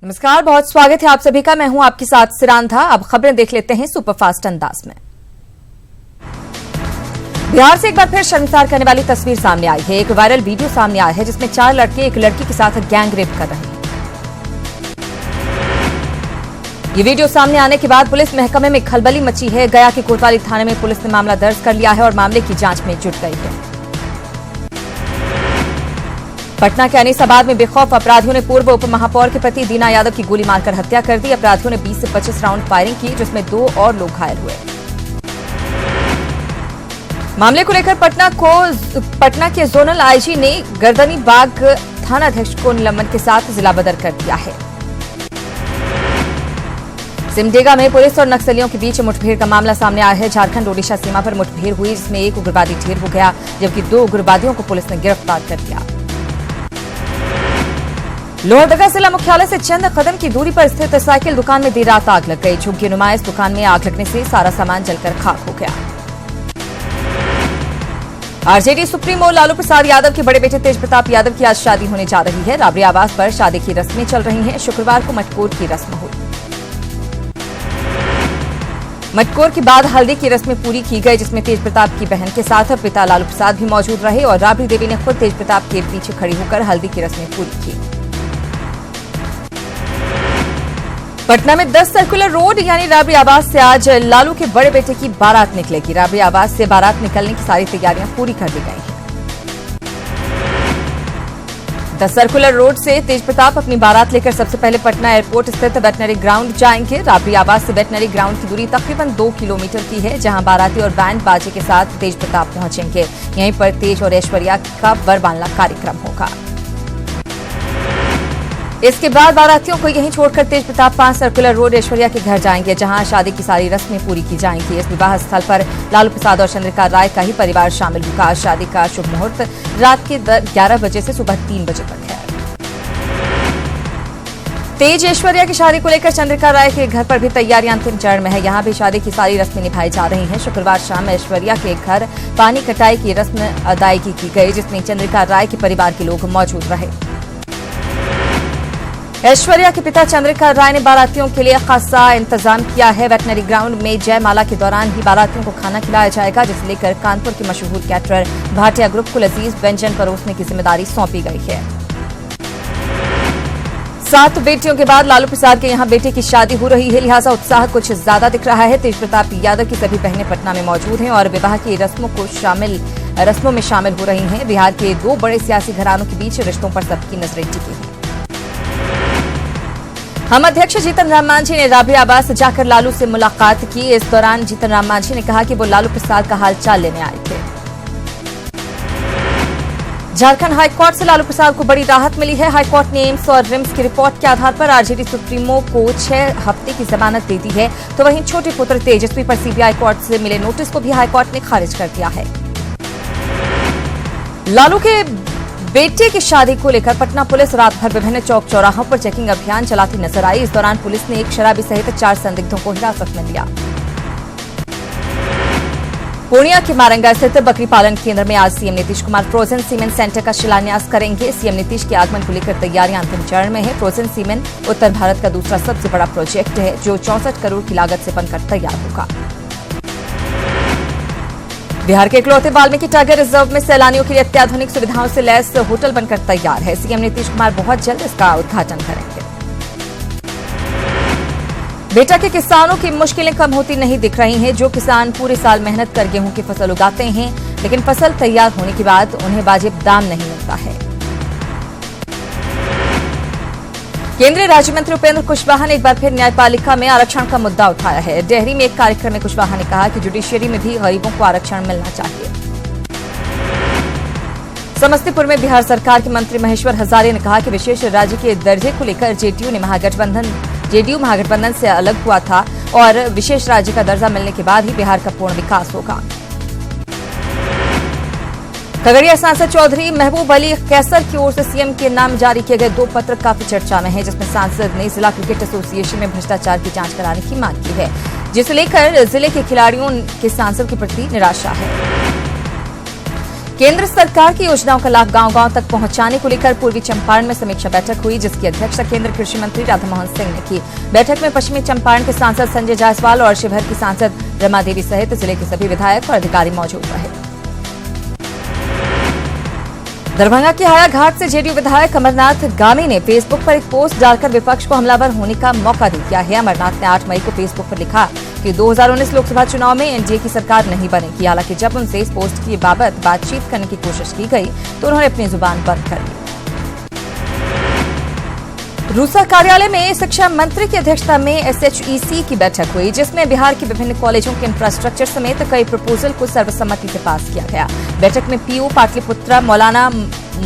नमस्कार, बहुत स्वागत है आप सभी का। मैं हूं आपके साथ सिरांधा। अब खबरें देख लेते हैं सुपरफास्ट अंदाज में। बिहार से एक बार फिर शर्मसार करने वाली तस्वीर सामने आई है। एक वायरल वीडियो सामने आया है जिसमें 4 लड़के एक लड़की के साथ गैंग रेप कर रहे हैं। ये वीडियो सामने आने के बाद पुलिस महकमे में खलबली मची है। गया के कोतवाली थाने में पुलिस ने मामला दर्ज कर लिया है और मामले की जांच में जुट गई है। पटना के अनीसाबाद में बेखौफ अपराधियों ने पूर्व उप महापौर के पति दीना यादव की गोली मारकर हत्या कर दी। अपराधियों ने 20 से 25 राउंड फायरिंग की जिसमें 2 और लोग घायल हुए। मामले को लेकर पटना के जोनल आईजी ने गर्दनीबाग थानाध्यक्ष को निलंबन के साथ जिला बदर कर दिया है। सिमडेगा में पुलिस और नक्सलियों के बीच मुठभेड़ का मामला सामने आया है। झारखंड ओडिशा सीमा पर मुठभेड़ हुई जिसमें एक उग्रवादी ढेर हो गया जबकि 2 उग्रवादियों को पुलिस ने गिरफ्तार कर लिया। लोहरदगा जिला मुख्यालय से चंद कदम की दूरी पर स्थित साइकिल दुकान में देर रात आग लग गई। झुग्गी नुमा इस दुकान में आग लगने से सारा सामान जलकर खाक हो गया। आरजेडी सुप्रीमो लालू प्रसाद यादव के बड़े बेटे तेज प्रताप यादव की आज शादी होने जा रही है। राबड़ी आवास पर शादी की रस्में चल रही हैं। शुक्रवार को मटकोर की रस्म हुई। मटकोर के बाद हल्दी की रस्में पूरी की गई जिसमें तेज प्रताप की बहन के साथ पिता लालू प्रसाद भी मौजूद रहे और राबड़ी देवी ने खुद तेज प्रताप के पीछे खड़ी होकर हल्दी की रस्में पूरी की। पटना में 10 सर्कुलर रोड यानी राबड़ी आवास से आज लालू के बड़े बेटे की बारात निकलेगी। राबड़ी आवास से बारात निकलने की सारी तैयारियां पूरी कर ली गई हैं। 10 सर्कुलर रोड से तेज प्रताप अपनी बारात लेकर सबसे पहले पटना एयरपोर्ट स्थित वेटनरी ग्राउंड जाएंगे। राबड़ी आवास से वेटनरी ग्राउंड की दूरी तकरीबन 2 किलोमीटर की है जहां बाराती और बैंड बाजे के साथ तेज प्रताप पहुंचेंगे। यहीं पर तेज और ऐश्वर्या का वरमाला कार्यक्रम होगा। इसके बाद बारातियों को यहीं छोड़कर तेज प्रताप 5 सर्कुलर रोड ऐश्वर्या के घर जाएंगे जहां शादी की सारी रस्में पूरी की जाएंगी। इस विवाह स्थल पर लालू प्रसाद और चंद्रिका राय का ही परिवार शामिल होगा। शादी का शुभ मुहूर्त रात के 11 बजे से सुबह 3 बजे तक है। तेज ऐश्वर्या की शादी को लेकर चंद्रिका राय के घर पर भी तैयारियां अंतिम चरण में है। यहां भी शादी की सारी रस्में निभाई जा रही हैं। शुक्रवार शाम ऐश्वर्या के घर पानी कटाई की रस्म अदायगी की गई जिसमें चंद्रिका राय के परिवार के लोग मौजूद रहे। ऐश्वर्या के पिता चंद्रिका राय ने बारातियों के लिए खासा इंतजाम किया है। वेटनरी ग्राउंड में जयमाला के दौरान ही बारातियों को खाना खिलाया जाएगा जिसे लेकर कानपुर के मशहूर कैटरर भाटिया ग्रुप को लजीज व्यंजन परोसने की जिम्मेदारी सौंपी गई है। 7 बेटियों के बाद लालू प्रसाद के यहां बेटे की शादी हो रही है, लिहाजा उत्साह कुछ ज्यादा दिख रहा है। तेज प्रताप यादव की सभी बहनें पटना में मौजूद हैं और विवाह की रस्मों में शामिल हो रही हैं। बिहार के 2 बड़े सियासी घरानों के बीच रिश्तों पर सबकी नजरें टिकी हैं। हम अध्यक्ष जीतन राम मांझी ने राबड़ी आवास जाकर लालू से मुलाकात की। इस दौरान जीतन राम मांझी ने कहा कि वो लालू प्रसाद का हालचाल लेने आए थे। झारखंड हाईकोर्ट से लालू प्रसाद को बड़ी राहत मिली है। हाईकोर्ट ने एम्स और रिम्स की रिपोर्ट के आधार पर आरजेडी सुप्रीमो को 6 हफ्ते की जमानत दे दी है तो वहीं छोटे पुत्र तेजस्वी पर सीबीआई कोर्ट से मिले नोटिस को भी हाईकोर्ट ने खारिज कर दिया है। लालू के बेटे की शादी को लेकर पटना पुलिस रात भर विभिन्न चौक चौराहों पर चेकिंग अभियान चलाती नजर आई। इस दौरान पुलिस ने एक शराबी सहित 4 संदिग्धों को हिरासत में लिया। पूर्णिया के मारंगा स्थित बकरी पालन केंद्र में आज CM Nitish Kumar frozen cement centre का शिलान्यास करेंगे। सीएम नीतीश के आगमन को लेकर तैयारियां अंतिम चरण में है। फ्रोजन सीमेंट उत्तर भारत का दूसरा सबसे बड़ा प्रोजेक्ट है जो 64 करोड़ की लागत से बनकर तैयार होगा। बिहार के इकलौते वाल्मीकि टाइगर रिजर्व में सैलानियों के लिए अत्याधुनिक सुविधाओं से लैस होटल बनकर तैयार है। सीएम नीतीश कुमार बहुत जल्द इसका उद्घाटन करेंगे। बेटा के किसानों की मुश्किलें कम होती नहीं दिख रही हैं। जो किसान पूरे साल मेहनत कर गेहूं की फसल उगाते हैं लेकिन फसल तैयार होने के बाद उन्हें वाजिब दाम नहीं मिलता है। केंद्रीय राज्य मंत्री उपेंद्र कुशवाहा ने एक बार फिर न्यायपालिका में आरक्षण का मुद्दा उठाया है। डेहरी में एक कार्यक्रम में कुशवाहा ने कहा कि जुडिशियरी में भी गरीबों को आरक्षण मिलना चाहिए। समस्तीपुर में बिहार सरकार के मंत्री महेश्वर हजारे ने कहा कि विशेष राज्य के दर्जे को लेकर जेडीयू महागठबंधन से अलग हुआ था और विशेष राज्य का दर्जा मिलने के बाद ही बिहार का पूर्ण विकास होगा। खगड़िया सांसद चौधरी महबूब अली कैसर की ओर से सीएम के नाम जारी किए गए 2 पत्र काफी चर्चा में हैं जिसमें सांसद ने जिला क्रिकेट एसोसिएशन में भ्रष्टाचार की जांच कराने की मांग की है जिसे लेकर जिले के खिलाड़ियों के सांसद के प्रति निराशा है। केंद्र सरकार की योजनाओं का लाभ गांव-गांव तक पहुंचाने को लेकर पूर्वी चंपारण में समीक्षा बैठक हुई, जिसकी अध्यक्षता केंद्रीय कृषि मंत्री राधामोहन सिंह ने की। बैठक में पश्चिमी चंपारण के सांसद संजय जायसवाल और शिवहर की सांसद रमा देवी सहित जिले के सभी विधायक और अधिकारी मौजूद रहे। दरभंगा के हायाघाट से जेडीयू विधायक अमरनाथ गामी ने फेसबुक पर एक पोस्ट डालकर विपक्ष को हमलावर होने का मौका दे दिया है। अमरनाथ ने 8 मई को फेसबुक पर लिखा कि 2019 लोकसभा चुनाव में एनडीए की सरकार नहीं बनेगी। हालांकि जब उनसे इस पोस्ट की बाबत बातचीत करने की कोशिश की गई तो उन्होंने अपनी जुबान बंद कर ली। रूसा कार्यालय में शिक्षा मंत्री की अध्यक्षता में एसएचईसी की बैठक हुई, जिसमें बिहार के विभिन्न कॉलेजों के इंफ्रास्ट्रक्चर समेत कई प्रपोजल को सर्वसम्मति से पास किया गया। बैठक में पीयू, पाटलिपुत्रा, मौलाना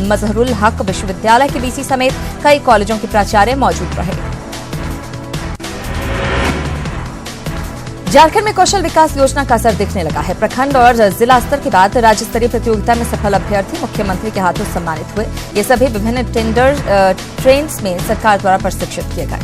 मजहरुल हक विश्वविद्यालय के बीसी समेत कई कॉलेजों के प्राचार्य मौजूद रहे। झारखंड में कौशल विकास योजना का असर दिखने लगा है। प्रखंड और जिला स्तर के बाद राज्य स्तरीय प्रतियोगिता में सफल अभ्यर्थी मुख्यमंत्री के हाथों सम्मानित हुए। ये सभी विभिन्न ट्रेन्स में सरकार द्वारा प्रशिक्षित किए गए।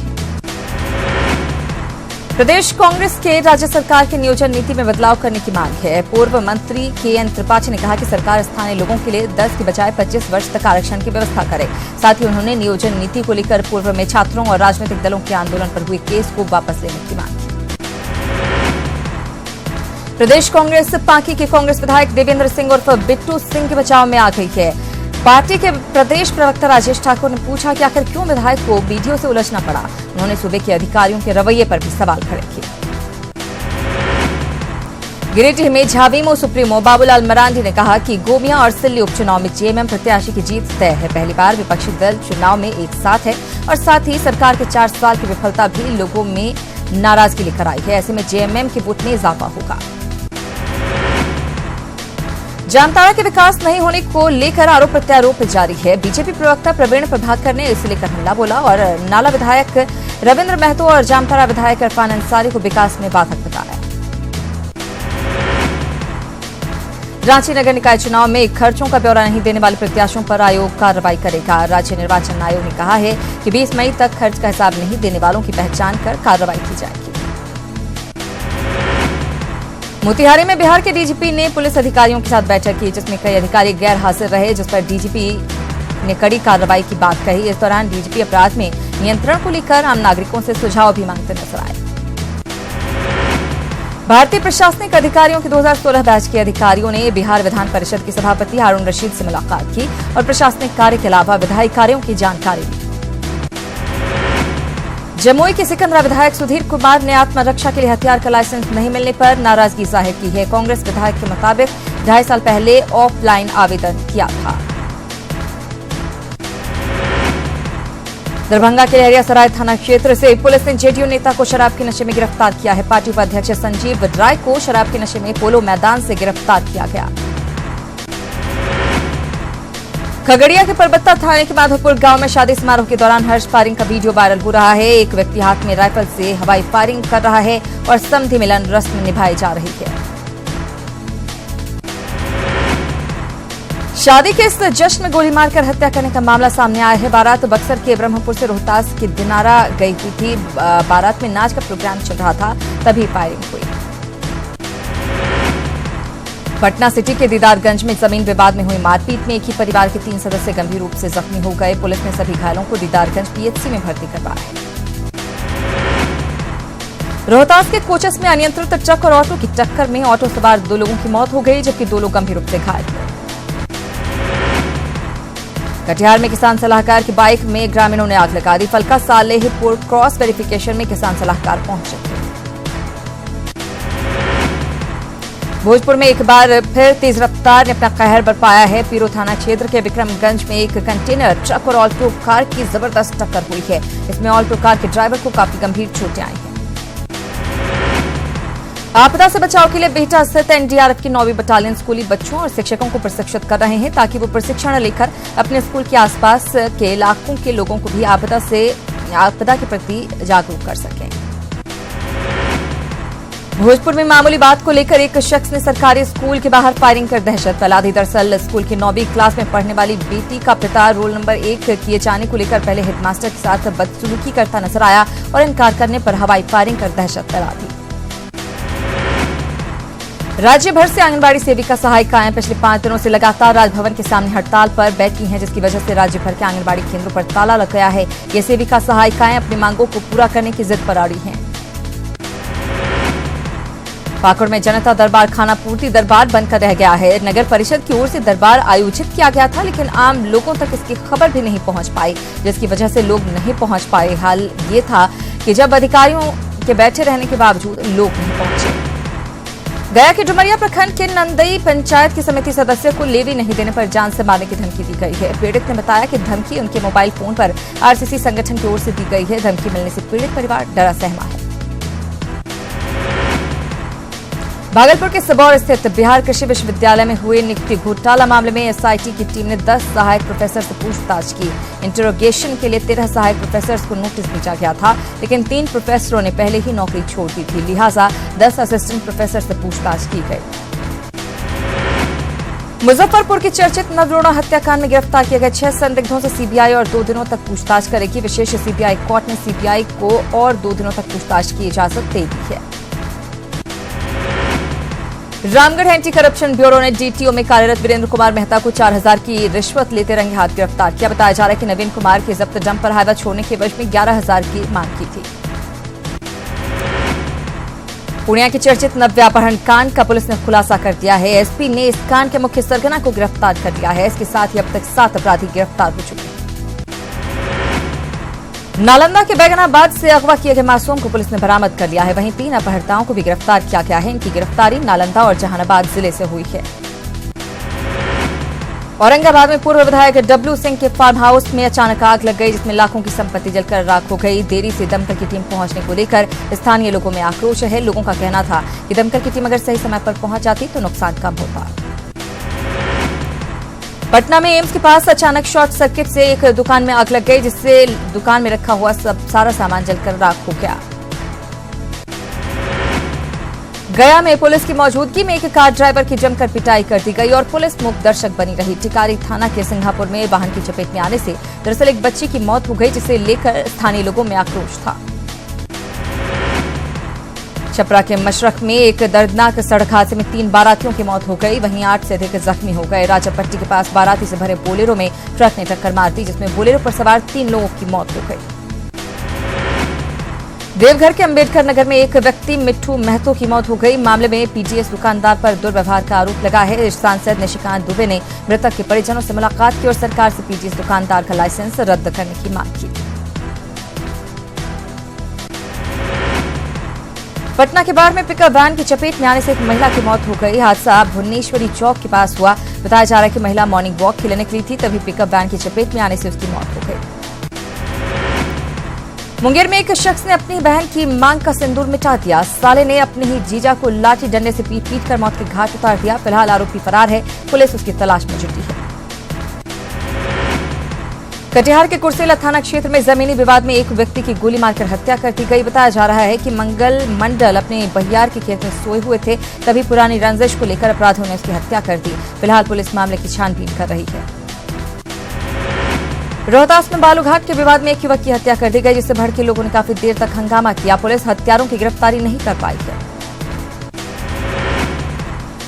प्रदेश कांग्रेस के राज्य सरकार की नियोजन नीति में बदलाव करने की मांग है। पूर्व मंत्री केएन त्रिपाठी ने कहा कि सरकार स्थानीय लोगों के लिए 10 की बजाय 25 वर्ष तक आरक्षण की व्यवस्था करे। साथ ही उन्होंने नियोजन नीति को लेकर पूर्व में छात्रों और राजनीतिक दलों के आंदोलन पर हुए केस को वापस लेने की मांग की। प्रदेश कांग्रेस पांकी के कांग्रेस विधायक देवेंद्र सिंह उर्फ बिट्टू सिंह के बचाव में आ गई है। पार्टी के प्रदेश प्रवक्ता राजेश ठाकुर ने पूछा कि आखिर क्यों विधायक को वीडियो से उलझना पड़ा। उन्होंने सूबे के अधिकारियों के रवैये पर भी सवाल खड़े किए। गिरिडीह में झाविमो सुप्रीमो बाबूलाल मरांडी ने कहा कि गोमिया और सिल्ली उपचुनाव में जेएमएम प्रत्याशी की जीत तय है। पहली बार विपक्षी दल चुनाव में एक साथ है और साथ ही सरकार के 4 साल की विफलता भी लोगों में नाराजगी लेकर आई है। ऐसे में जेएमएम के वोट में इजाफा होगा। जामताड़ा के विकास नहीं होने को लेकर आरोप प्रत्यारोप जारी है। बीजेपी प्रवक्ता प्रवीण प्रभाकर ने इसे लेकर हमला बोला और नाला विधायक रविंद्र महतो और जामताड़ा विधायक इरफान अंसारी को विकास में बाधक बताया। रांची नगर निकाय चुनाव में खर्चों का ब्यौरा नहीं देने वाले प्रत्याशियों पर आयोग कार्रवाई करेगा। राज्य निर्वाचन आयोग ने कहा है कि 20 मई तक खर्च का हिसाब नहीं देने वालों की पहचान कर कार्रवाई की जाएगी। मोतिहारी में बिहार के डीजीपी ने पुलिस अधिकारियों के साथ बैठक की, जिसमें कई अधिकारी गैर हाजिर रहे, जिस पर डीजीपी ने कड़ी कार्रवाई की बात कही। इस दौरान डीजीपी अपराध में नियंत्रण को लेकर आम नागरिकों से सुझाव भी मांगते नजर आए। भारतीय प्रशासनिक अधिकारियों के 2016 बैच के अधिकारियों ने बिहार विधान परिषद के सभापति हारून रशीद से मुलाकात की और प्रशासनिक कार्य के अलावा विधायी कार्यों की जानकारी दी। जमुई के सिकंदरा विधायक सुधीर कुमार ने आत्मरक्षा के लिए हथियार का लाइसेंस नहीं मिलने पर नाराजगी जाहिर की है। कांग्रेस विधायक के मुताबिक 2.5 साल पहले ऑफलाइन आवेदन किया था। दरभंगा के लहरियासराय थाना क्षेत्र से पुलिस ने जेडीयू नेता को शराब के नशे में गिरफ्तार किया है। पार्टी उपाध्यक्ष संजीव राय को शराब के नशे में पोलो मैदान से गिरफ्तार किया गया। खगड़िया के परबत्ता थाने के माधोपुर गांव में शादी समारोह के दौरान हर्ष फायरिंग का वीडियो वायरल हो रहा है। एक व्यक्ति हाथ में राइफल से हवाई फायरिंग कर रहा है और समधि मिलन रस्म निभाई जा रही है। शादी के इस जश्न में गोली मारकर हत्या करने का मामला सामने आया है। बारात बक्सर के ब्रह्मपुर से रोहतास के दिनारा गई हुई थी। बारात में नाच का प्रोग्राम चल रहा था, तभी फायरिंग हुई। पटना सिटी के दीदारगंज में जमीन विवाद में हुई मारपीट में एक ही परिवार के 3 सदस्य गंभीर रूप से जख्मी हो गए। पुलिस ने सभी घायलों को दीदारगंज पीएचसी में भर्ती करवाया है। रोहतास के कोचस में अनियंत्रित ट्रक और ऑटो की टक्कर में ऑटो सवार 2 लोगों की मौत हो गई, जबकि 2 लोग गंभीर रूप से घायल हुए। कटिहार में किसान सलाहकार की बाइक में ग्रामीणों ने आग लगा दी। फलका सालेह पोर्ट क्रॉस वेरिफिकेशन में किसान सलाहकार पहुंचे थे। भोजपुर में एक बार फिर तेज रफ्तार ने अपना कहर बरपाया है। पीरो थाना क्षेत्र के विक्रमगंज में एक कंटेनर ट्रक और ऑल्टो कार की जबरदस्त टक्कर हुई है। इसमें ऑल्टो कार के ड्राइवर को काफी गंभीर चोटें आई हैं। आपदा से बचाव के लिए बिहटा स्थित एनडीआरएफ की 9वीं बटालियन स्कूली बच्चों और शिक्षकों को प्रशिक्षित कर रहे हैं, ताकि वो प्रशिक्षण लेकर अपने स्कूल के आसपास के इलाकों के लोगों को भी आपदा के प्रति जागरूक कर सकें। भोजपुर में मामूली बात को लेकर एक शख्स ने सरकारी स्कूल के बाहर फायरिंग कर दहशत फैला दी। दरअसल स्कूल की 9वीं क्लास में पढ़ने वाली बेटी का पिता रोल नंबर 1 किए जाने को लेकर पहले हेडमास्टर के साथ बदसलूकी करता नजर आया और इनकार करने पर हवाई फायरिंग कर दहशत फैला दी। राज्य भर से आंगनबाड़ी सेविका सहायिकाएं पिछले 5 दिनों से लगातार राजभवन के सामने हड़ताल पर बैठी हैं, जिसकी वजह से राज्य भर के आंगनबाड़ी केंद्रों पर ताला लग गया है। ये सेविका सहायिकाएं अपनी मांगों को पूरा करने की जिद पर अड़ी हैं। पाकुड़ में जनता दरबार खाना पूर्ति दरबार बनकर रह गया है। नगर परिषद की ओर से दरबार आयोजित किया गया था, लेकिन आम लोगों तक इसकी खबर भी नहीं पहुंच पाई, जिसकी वजह से लोग नहीं पहुंच पाए। हाल ये था कि जब अधिकारियों के बैठे रहने के बावजूद लोग नहीं पहुंचे। गया के डुमरिया प्रखंड के नंदई पंचायत की समिति सदस्य को लेवी नहीं देने पर जान से मारने की धमकी दी गई है। पीड़ित ने बताया कि धमकी उनके मोबाइल फोन पर आरसीसी संगठन की ओर से दी गई है। धमकी मिलने से पीड़ित परिवार डरा सहमा है। भागलपुर के सबौर स्थित बिहार कृषि विश्वविद्यालय में हुए नियुक्ति घोटाला मामले में एसआईटी की टीम ने 10 सहायक प्रोफेसर से पूछताछ की। इंटरोगेशन के लिए 13 सहायक प्रोफेसर को नोटिस भेजा गया था, लेकिन 3 प्रोफेसरों ने पहले ही नौकरी छोड़ दी थी, लिहाजा 10 असिस्टेंट प्रोफेसर से पूछताछ की गई। मुजफ्फरपुर की चर्चित नवरूणा हत्याकांड में गिरफ्तार किए गए 6 संदिग्धों से सीबीआई और 2 दिनों तक पूछताछ करेगी। विशेष सीबीआई कोर्ट ने सीबीआई को और 2 दिनों तक पूछताछ की इजाजत दे दी है। रामगढ़ एंटी करप्शन ब्यूरो ने डीटीओ में कार्यरत वीरेंद्र कुमार मेहता को 4000 की रिश्वत लेते रंगे हाथ गिरफ्तार किया। बताया जा रहा है कि नवीन कुमार के जब्त डंपर हाईवा छोड़ने के एवज में 11000 की मांग की थी। पूर्णिया के चर्चित नव्या अपहरण कांड का पुलिस ने खुलासा कर दिया है। एसपी ने इस कांड के मुख्य सरगना को गिरफ्तार कर लिया है। इसके साथ ही अब तक 7 अपराधी गिरफ्तार हो चुके हैं। नालंदा के बैगनाबाद से अगवा किए गए मासूम को पुलिस ने बरामद कर लिया है। वहीं 3 अपहर्ताओं को भी गिरफ्तार किया गया है। इनकी गिरफ्तारी नालंदा और जहानाबाद जिले से हुई है। औरंगाबाद में पूर्व विधायक डब्लू सिंह के फार्म हाउस में अचानक आग लग गई, जिसमें लाखों की संपत्ति जलकर राख हो गई। देरी से दमकल की टीम पहुंचने को लेकर स्थानीय लोगों में आक्रोश है। लोगों का कहना था कि दमकल की टीम अगर सही समय पर पहुंच जाती तो नुकसान कम होता। पटना में एम्स के पास अचानक शॉर्ट सर्किट से एक दुकान में आग लग गई, जिससे दुकान में रखा हुआ सारा सामान जलकर राख हो गया। गया में पुलिस की मौजूदगी में एक कार ड्राइवर की जमकर पिटाई कर दी गई और पुलिस मूक दर्शक बनी रही। टिकारी थाना के सिंघापुर में वाहन की चपेट में आने से दरअसल एक बच्ची की मौत हो गई, जिसे लेकर स्थानीय लोगों में आक्रोश था। छपरा के मशरक में एक दर्दनाक सड़क हादसे में 3 बारातियों की मौत हो गई, वहीं 8 से अधिक जख्मी हो गए। राजापट्टी के पास बाराती से भरे बोलेरो में ट्रक ने टक्कर मार दी, जिसमें बोलेरो पर सवार 3 लोगों की मौत हो गई। देवघर के अंबेडकर नगर में एक व्यक्ति मिट्ठू महतो की मौत हो गई। मामले में पीडीएस दुकानदार पर दुर्व्यवहार का आरोप लगा है। सांसद निशिकांत दुबे ने मृतक के परिजनों से मुलाकात की और सरकार से पीडीएस दुकानदार का लाइसेंस रद्द करने की मांग की। पटना के बाढ़ में पिकअप वैन की चपेट में आने से एक महिला की मौत हो गई। हादसा भुवनेश्वरी चौक के पास हुआ। बताया जा रहा है कि महिला मॉर्निंग वॉक के लिए निकली थी, तभी पिकअप वैन की चपेट में आने से उसकी मौत हो गई। मुंगेर में एक शख्स ने अपनी बहन की मांग का सिंदूर मिटा दिया। साले ने अपने ही जीजा को लाठी डंडे से पीट कर मौत के घाट उतार दिया। फिलहाल आरोपी फरार है, पुलिस उसकी तलाश में जुटी है। कटिहार के कुर्सेला थाना क्षेत्र में जमीनी विवाद में एक व्यक्ति की गोली मारकर हत्या कर दी गई। बताया जा रहा है कि मंगल मंडल अपने बहियार के खेत में सोए हुए थे, तभी पुरानी रंजिश को लेकर अपराधियों ने उसकी हत्या कर दी। फिलहाल पुलिस मामले की छानबीन कर रही है। रोहतास में बालूघाट के विवाद में एक युवक की हत्या कर दी गई, जिससे भड़के लोगों ने काफी देर तक हंगामा किया। पुलिस हत्यारों की गिरफ्तारी नहीं कर पाई है।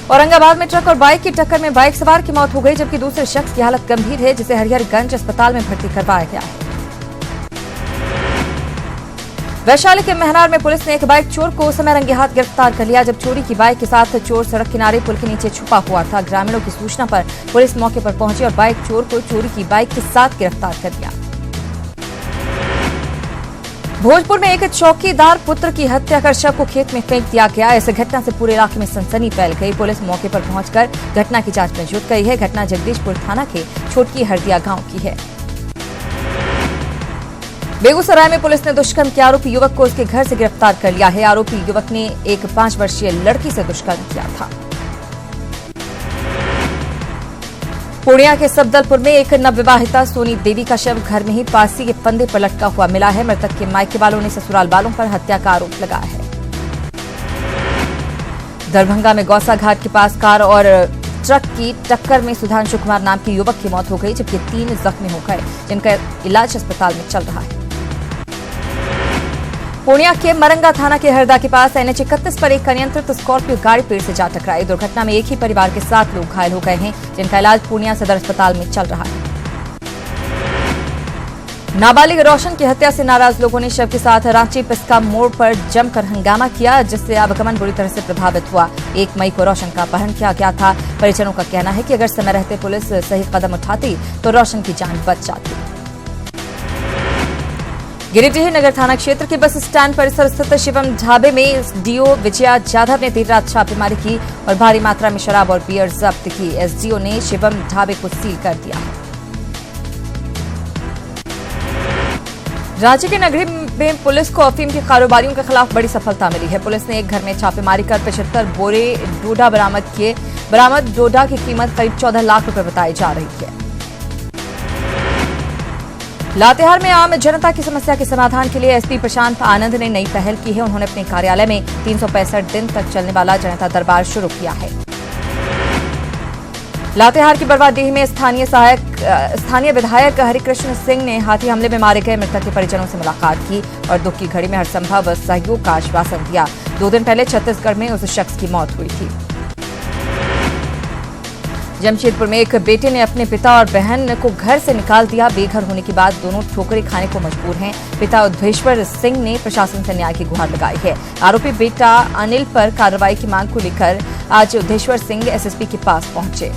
औरंगाबाद में ट्रक और बाइक की टक्कर में बाइक सवार की मौत हो गई, जबकि दूसरे शख्स की हालत गंभीर है, जिसे हरिहरगंज अस्पताल में भर्ती करवाया गया है। वैशाली के महनार में पुलिस ने एक बाइक चोर को समय रंगे हाथ गिरफ्तार कर लिया, जब चोरी की बाइक के साथ चोर सड़क किनारे पुल के नीचे छुपा हुआ था। ग्रामीणों की सूचना पर पुलिस मौके पर पहुंची और बाइक चोर को चोरी की बाइक के साथ गिरफ्तार कर लिया। भोजपुर में एक चौकीदार पुत्र की हत्या कर शव को खेत में फेंक दिया गया। इस घटना से पूरे इलाके में सनसनी फैल गई। पुलिस मौके पर पहुंचकर घटना की जांच में जुट गई है। घटना जगदीशपुर थाना के छोटकी हरदिया गांव की है। बेगूसराय में पुलिस ने दुष्कर्म के आरोपी युवक को उसके घर से गिरफ्तार कर लिया है। आरोपी युवक ने एक 5 वर्षीय लड़की से दुष्कर्म किया था। पूर्णिया के सफदलपुर में एक नवविवाहिता सोनी देवी का शव घर में ही पासी के फंदे पर लटका हुआ मिला है। मृतक के मायके वालों ने ससुराल वालों पर हत्या का आरोप लगाया है। दरभंगा में गौसा घाट के पास कार और ट्रक की टक्कर में सुधांशु कुमार नाम के युवक की मौत हो गई, जबकि 3 जख्मी हो गए, जिनका इलाज अस्पताल में चल रहा है। पूर्णिया के मरंगा थाना के हरदा के पास NH 31 पर एक अनियंत्रित स्कॉर्पियो गाड़ी पेड़ से जा टकराई। दुर्घटना में एक ही परिवार के 7 लोग घायल हो गए हैं, जिनका इलाज पूर्णिया सदर अस्पताल में चल रहा है। नाबालिग रोशन की हत्या से नाराज लोगों ने शव के साथ रांची पिस्का मोड़ पर जमकर हंगामा किया, जिससे आवागमन बुरी तरह से प्रभावित हुआ। 1 मई को रोशन का अपहरण किया गया था। परिजनों का कहना है कि अगर समय रहते पुलिस सही कदम उठाती तो रोशन की जान बच जाती। गिरिडीह नगर थाना क्षेत्र के बस स्टैंड परिसर स्थित शिवम ढाबे में डीओ विजया जाधव ने देर रात छापेमारी की और भारी मात्रा में शराब और बियर जब्त की। एसडीओ ने शिवम ढाबे को सील कर दिया है। रांची के नगरी में पुलिस को अफीम के कारोबारियों के खिलाफ बड़ी सफलता मिली है। पुलिस ने एक घर में छापेमारी कर 75 बोरे डोडा बरामद किए। बरामद डोडा की कीमत करीब 14 लाख रुपए बताई जा रही है। लातेहार में आम जनता की समस्या के समाधान के लिए एसपी प्रशांत आनंद ने नई पहल की है। उन्होंने अपने कार्यालय में 365 दिन तक चलने वाला जनता दरबार शुरू किया है। लातेहार की बरवाडीह में स्थानीय विधायक हरिकृष्ण सिंह ने हाथी हमले में मारे गए मृतक के परिजनों से मुलाकात की और दुख की घड़ी में हर संभव सहयोग का आश्वासन दिया। 2 दिन पहले छत्तीसगढ़ में उस शख्स की मौत हुई थी। जमशेदपुर में एक बेटे ने अपने पिता और बहन को घर से निकाल दिया। बेघर होने के बाद दोनों ठोकरें खाने को मजबूर हैं। पिता उद्धेश्वर सिंह ने प्रशासन से न्याय की गुहार लगाई है। आरोपी बेटा अनिल पर कार्रवाई की मांग को लेकर आज उद्धेश्वर सिंह एसएसपी के पास पहुंचे।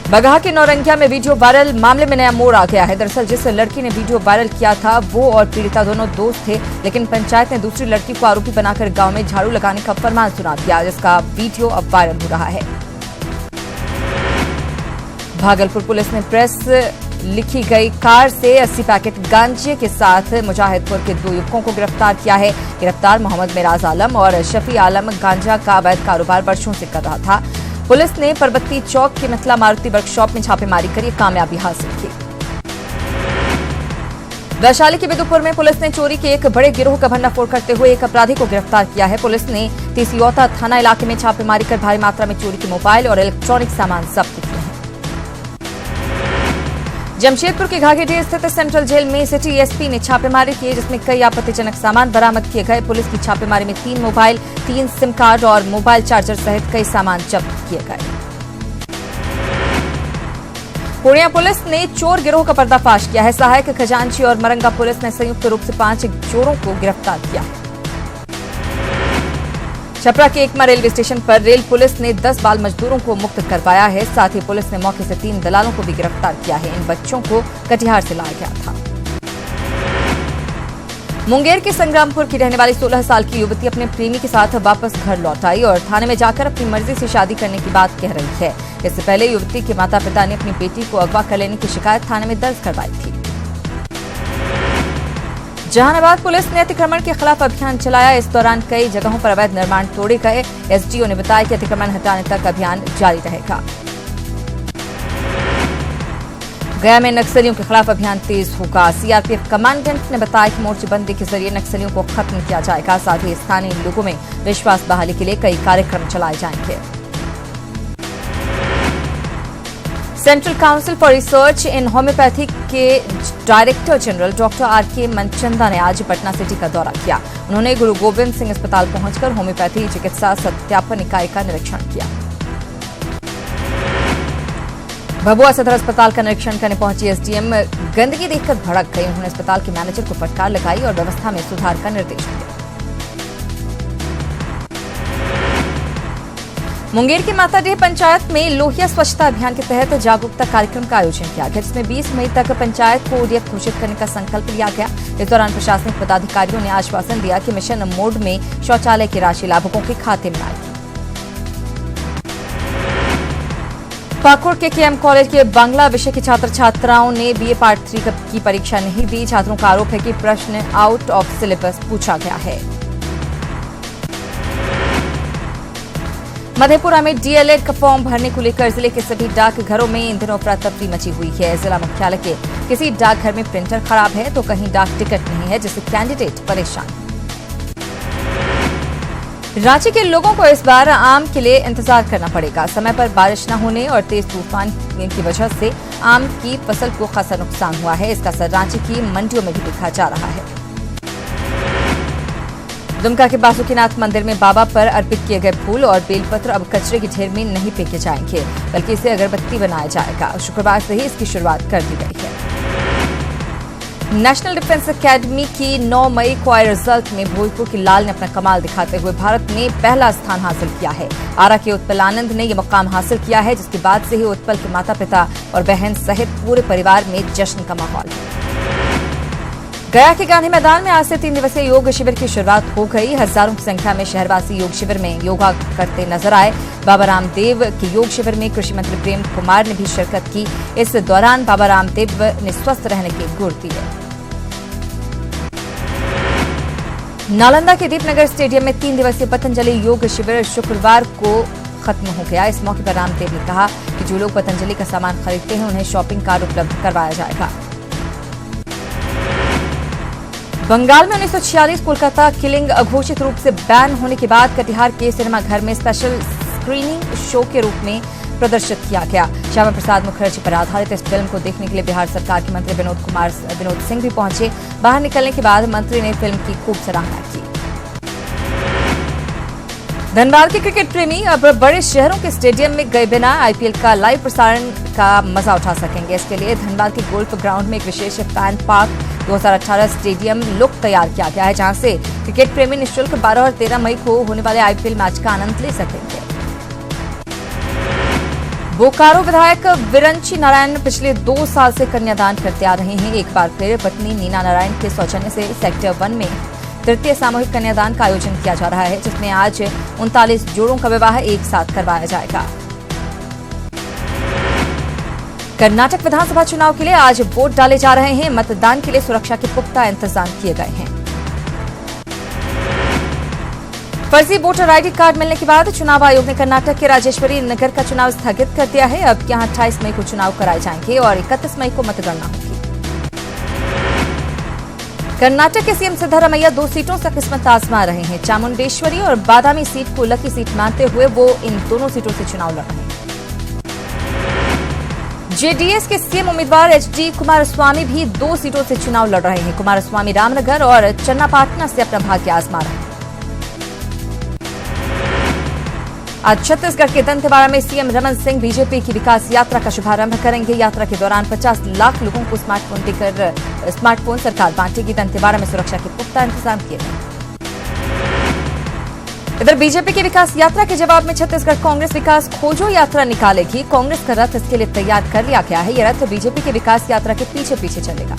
बगहा के नौरंगिया में वीडियो वायरल मामले में नया मोड़ आ गया है। दरअसल जिस लड़की ने वीडियो वायरल किया था वो और पीड़िता दोनों दोस्त थे, लेकिन पंचायत ने दूसरी लड़की को आरोपी बनाकर गांव में झाड़ू लगाने का फरमान सुना दिया, जिसका वीडियो अब वायरल हो रहा है। भागलपुर पुलिस ने प्रेस लिखी गई कार से 80 पैकेट गांजे के साथ मुजाहिदपुर के 2 युवकों को गिरफ्तार किया है। गिरफ्तार मोहम्मद मिराज आलम और शफी आलम गांजा का अवैध कारोबार वर्षों से कर रहा था। पुलिस ने परबत्ती चौक के मिथिला मारुति वर्कशॉप में छापेमारी कर ये कामयाबी हासिल की। वैशाली के बिदुपुर में पुलिस ने चोरी के एक बड़े गिरोह का भंडाफोड़ करते हुए एक अपराधी को गिरफ्तार किया है। पुलिस ने तिसियोता थाना इलाके में छापेमारी कर भारी मात्रा में चोरी के मोबाइल और इलेक्ट्रॉनिक सामान जब्त किए हैं। जमशेदपुर के घाघीडीह स्थित सेंट्रल जेल में सिटी एसपी ने छापेमारी की, जिसमें कई आपत्तिजनक सामान बरामद किए गए। पुलिस की छापेमारी में 3 मोबाइल, 3 सिम कार्ड और मोबाइल चार्जर सहित कई सामान जब्त किए गए। पूर्णिया पुलिस ने चोर गिरोह का पर्दाफाश किया है। सहायक खजांची और मरंगा पुलिस ने संयुक्त रूप से 5 चोरों को गिरफ्तार किया है। छपरा के एकमा रेलवे स्टेशन पर रेल पुलिस ने 10 बाल मजदूरों को मुक्त करवाया है। साथ ही पुलिस ने मौके से 3 दलालों को भी गिरफ्तार किया है। इन बच्चों को कटिहार से लाया गया था। मुंगेर के संग्रामपुर की रहने वाली 16 साल की युवती अपने प्रेमी के साथ वापस घर लौट आई और थाने में जाकर अपनी मर्जी से शादी करने की बात कह रही है। इससे पहले युवती के माता पिता ने अपनी बेटी को अगवा कर लेने की शिकायत थाने में दर्ज करवाई थी। जहानाबाद पुलिस ने अतिक्रमण के खिलाफ अभियान चलाया। इस दौरान कई जगहों पर अवैध निर्माण तोड़े गए। एसडीओ ने बताया कि अतिक्रमण हटाने तक अभियान जारी रहेगा। गया में नक्सलियों के खिलाफ अभियान तेज होगा। सीआरपीएफ कमांडेंट ने बताया कि मोर्चेबंदी के जरिए नक्सलियों को खत्म किया जाएगा। साथ ही स्थानीय लोगों में विश्वास बहाली के लिए कई कार्यक्रम चलाए जाएंगे। Central council for research in homoeopathy के director general doctor RK Manchanda ने आज पटना सिटी का दौरा किया। उन्होंने गुरु गोविंद सिंह अस्पताल पहुंचकर होम्योपैथी चिकित्सा सत्यापन इकाई का निरीक्षण किया। भभुआ सदर अस्पताल का निरीक्षण करने पहुंची एसडीएम गंदगी देखकर भड़क गई। उन्होंने अस्पताल के मैनेजर को फटकार लगाई और व्यवस्था में सुधार का निर्देश दिया। मुंगेर के माताडीह पंचायत में लोहिया स्वच्छता अभियान के तहत जागरूकता कार्यक्रम का आयोजन किया गया, जिसमें 20 मई तक पंचायत को ओडीएफ घोषित करने का संकल्प लिया गया। इस दौरान प्रशासनिक पदाधिकारियों ने आश्वासन दिया कि मिशन मोड में शौचालय की राशि लाभुकों के खाते में आएगी। पाकुड़ के केएम कॉलेज के बांग्ला विषय के छात्र छात्राओं ने बीए पार्ट 3 की परीक्षा नहीं दी। छात्रों का आरोप है कि प्रश्न आउट ऑफ सिलेबस पूछा गया है। मधेपुरा में डीएलएड का फॉर्म भरने को लेकर जिले के सभी डाकघरों में इन दिनों अफरा तफरी मची हुई है। जिला मुख्यालय के किसी डाकघर में प्रिंटर खराब है तो कहीं डाक टिकट नहीं है, जिससे कैंडिडेट परेशान है। रांची के लोगों को इस बार आम के लिए इंतजार करना पड़ेगा। समय पर बारिश न होने और तेज तूफान की वजह से आम की फसल को खासा नुकसान हुआ है। इसका असर रांची की मंडियों में भी देखा जा रहा है। दुमका के बासुकीनाथ मंदिर में बाबा पर अर्पित किए गए फूल और बेलपत्र अब कचरे के ढेर में नहीं फेंके जाएंगे, बल्कि इसे अगरबत्ती बनाया जाएगा। शुक्रवार से ही इसकी शुरुआत कर दी गई है। नेशनल डिफेंस एकेडमी की 9 मई को आए रिजल्ट में भोजपुर की लाल ने अपना कमाल दिखाते हुए भारत में पहला स्थान हासिल किया है। आरा के उत्पल आनंद ने यह मुकाम हासिल किया है, जिसके बाद से ही उत्पल के माता पिता और बहन सहित पूरे परिवार में जश्न का माहौल है। गया के गांधी मैदान में आज से 3 दिवसीय योग शिविर की शुरुआत हो गई। हजारों की संख्या में शहरवासी योग शिविर में योगा करते नजर आए। बाबा रामदेव के योग शिविर में कृषि मंत्री प्रेम कुमार ने भी शिरकत की। इस दौरान बाबा रामदेव ने स्वस्थ रहने के गुर दिए। नालंदा के दीपनगर स्टेडियम में 3 दिवसीय पतंजलि योग शिविर शुक्रवार को खत्म हो गया। इस मौके पर रामदेव ने कहा कि जो लोग पतंजलि का सामान खरीदते हैं उन्हें शॉपिंग कार्ड उपलब्ध करवाया जाएगा। बंगाल में 1946 कोलकाता किलिंग अघोषित रूप से बैन होने के बाद कटिहार के सिनेमाघर में स्पेशल स्क्रीनिंग शो के रूप में प्रदर्शित किया गया। श्यामा प्रसाद मुखर्जी पर आधारित इस फिल्म को देखने के लिए बिहार सरकार के मंत्री विनोद सिंह भी पहुंचे। बाहर निकलने के बाद मंत्री ने फिल्म की खूब सराहना की। धनबाद के क्रिकेट प्रेमी अब बड़े शहरों के स्टेडियम में गए बिना आईपीएल का लाइव प्रसारण का मजा उठा सकेंगे। इसके लिए धनबाद के गोल्फ ग्राउंड में एक विशेष फैन पार्क 2018 स्टेडियम लुक तैयार किया गया है, जहां से क्रिकेट प्रेमी निःशुल्क 12 और 13 मई को होने वाले आईपीएल मैच का आनंद ले सकेंगे। बोकारो विधायक विरंची नारायण पिछले 2 साल से कन्यादान करते आ रहे हैं। एक बार फिर पत्नी नीना नारायण के सौजन्य से सेक्टर 1 में तृतीय सामूहिक कन्यादान का आयोजन किया जा रहा है, जिसमें आज 39 जोड़ों का विवाह एक साथ करवाया जाएगा। कर्नाटक विधानसभा चुनाव के लिए आज वोट डाले जा रहे हैं। मतदान के लिए सुरक्षा के पुख्ता इंतजाम किए गए हैं। फर्जी वोटर आईडी कार्ड मिलने के बाद चुनाव आयोग ने कर्नाटक के राजेश्वरी नगर का चुनाव स्थगित कर दिया है। अब यहां 28 मई को चुनाव कराए जाएंगे और 31 मई को मतगणना होगी। कर्नाटक के सीएम सिद्धारमैया 2 सीटों से किस्मत आजमा रहे हैं। चामुंडेश्वरी और बादामी सीट को लकी सीट मानते हुए वो इन दोनों सीटों से चुनाव लड़ रहे हैं। जेडीएस के सीएम उम्मीदवार एचडी कुमारस्वामी भी 2 सीटों से चुनाव लड़ रहे हैं। कुमारस्वामी रामनगर और चन्नापाटना से अपना भाग्य आजमा रहे हैं। आज छत्तीसगढ़ के दंतेवाड़ा में सीएम रमन सिंह बीजेपी की विकास यात्रा का शुभारंभ करेंगे। यात्रा के दौरान 50 लाख लोगों को स्मार्टफोन सरकार बांटेगी। दंतेवाड़ा में सुरक्षा के पुख्ता इंतजाम किए गए। इधर बीजेपी की विकास यात्रा के जवाब में छत्तीसगढ़ कांग्रेस विकास खोजो यात्रा निकालेगी। कांग्रेस का रथ इसके लिए तैयार कर लिया गया है। यह रथ बीजेपी की विकास यात्रा के पीछे पीछे चलेगा।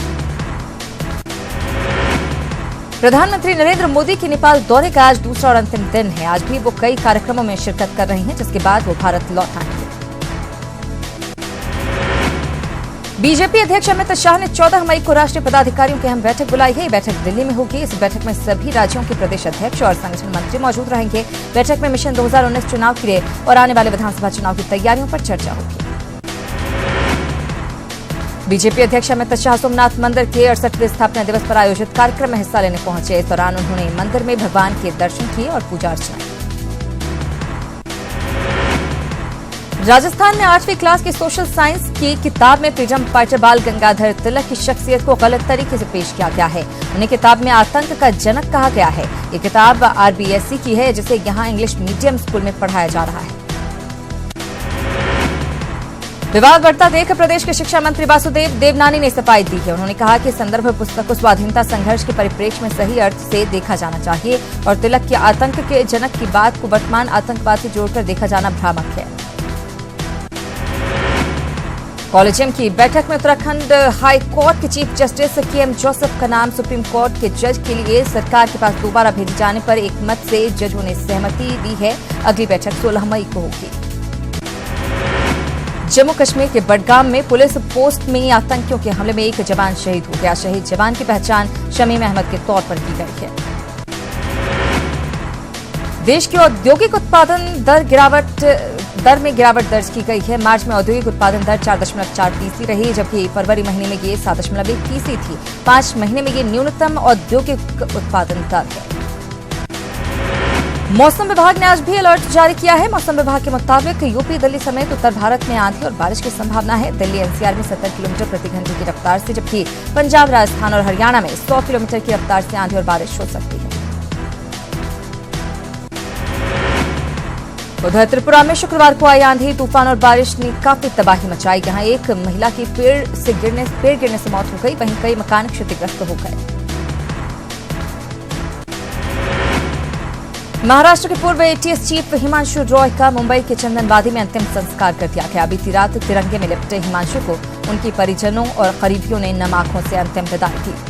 प्रधानमंत्री नरेंद्र मोदी के नेपाल दौरे का आज दूसरा और अंतिम दिन है। आज भी वो कई कार्यक्रमों में शिरकत कर रहे हैं, जिसके बाद वो भारत लौट आएंगे। बीजेपी अध्यक्ष अमित शाह ने 14 मई को राष्ट्रीय पदाधिकारियों की अहम बैठक बुलाई है। बैठक दिल्ली में होगी। इस बैठक में सभी राज्यों के प्रदेश अध्यक्ष और संगठन मंत्री मौजूद रहेंगे। बैठक में मिशन 2019 चुनाव के लिए और आने वाले विधानसभा चुनाव की तैयारियों पर चर्चा होगी। बीजेपी अध्यक्ष अमित शाह सोमनाथ मंदिर के 68वें स्थापना दिवस पर आयोजित कार्यक्रम में हिस्सा लेने पहुंचे। इस दौरान उन्होंने मंदिर में भगवान के दर्शन किए और पूजा अर्चना की। राजस्थान में 8वीं क्लास की सोशल साइंस की किताब में फ्रीडम फाइटर बाल गंगाधर तिलक की शख्सियत को गलत तरीके से पेश किया गया है। उन्हें किताब में आतंक का जनक कहा गया है। ये किताब आरबीएसई की है, जिसे यहां इंग्लिश मीडियम स्कूल में पढ़ाया जा रहा है। विवाद बढ़ता देख प्रदेश के शिक्षा मंत्री वासुदेव देवनानी ने सफाई दी है। उन्होंने कहा कि संदर्भ पुस्तक को स्वाधीनता संघर्ष के परिप्रेक्ष्य में सही अर्थ से देखा जाना चाहिए और तिलक के आतंक के जनक की बात को वर्तमान आतंकवाद से जोड़कर देखा जाना भ्रामक है। कॉलेजियम की बैठक में उत्तराखंड हाई कोर्ट के चीफ जस्टिस केएम जोसेफ का नाम सुप्रीम कोर्ट के जज के लिए सरकार के पास दोबारा भेजे जाने पर एक मत से जजों ने सहमति दी है। अगली बैठक 16 मई को होगी। जम्मू कश्मीर के बडगाम में पुलिस पोस्ट में आतंकियों के हमले में एक जवान शहीद हो गया। शहीद जवान की पहचान शमीम अहमद के तौर पर की गई है। देश के औद्योगिक उत्पादन दर में गिरावट दर्ज की गई है। मार्च में औद्योगिक उत्पादन दर 4.4% रही, जबकि फरवरी महीने में ये 7.1% थी। 5 महीने में ये न्यूनतम औद्योगिक उत्पादन दर है। मौसम विभाग ने आज भी अलर्ट जारी किया है। मौसम विभाग के मुताबिक यूपी, दिल्ली समेत उत्तर भारत में आंधी और बारिश की संभावना है। दिल्ली एनसीआर में 70 किलोमीटर प्रति घंटे की रफ्तार से, जबकि पंजाब, राजस्थान और हरियाणा में 100 किलोमीटर की रफ्तार से आंधी और बारिश हो सकती है। उधर त्रिपुरा में शुक्रवार को आई आंधी तूफान और बारिश ने काफी तबाही मचाई। यहां एक महिला की पेड़ गिरने से मौत हो गई, वहीं कई मकान क्षतिग्रस्त हो गए। महाराष्ट्र के पूर्व एटीएस चीफ हिमांशु रॉय का मुंबई के चंदनवादी में अंतिम संस्कार कर दिया गया। बीती रात तिरंगे में लिपटे हिमांशु को उनके परिजनों और करीबियों ने नम आंखों से अंतिम विदाई दी।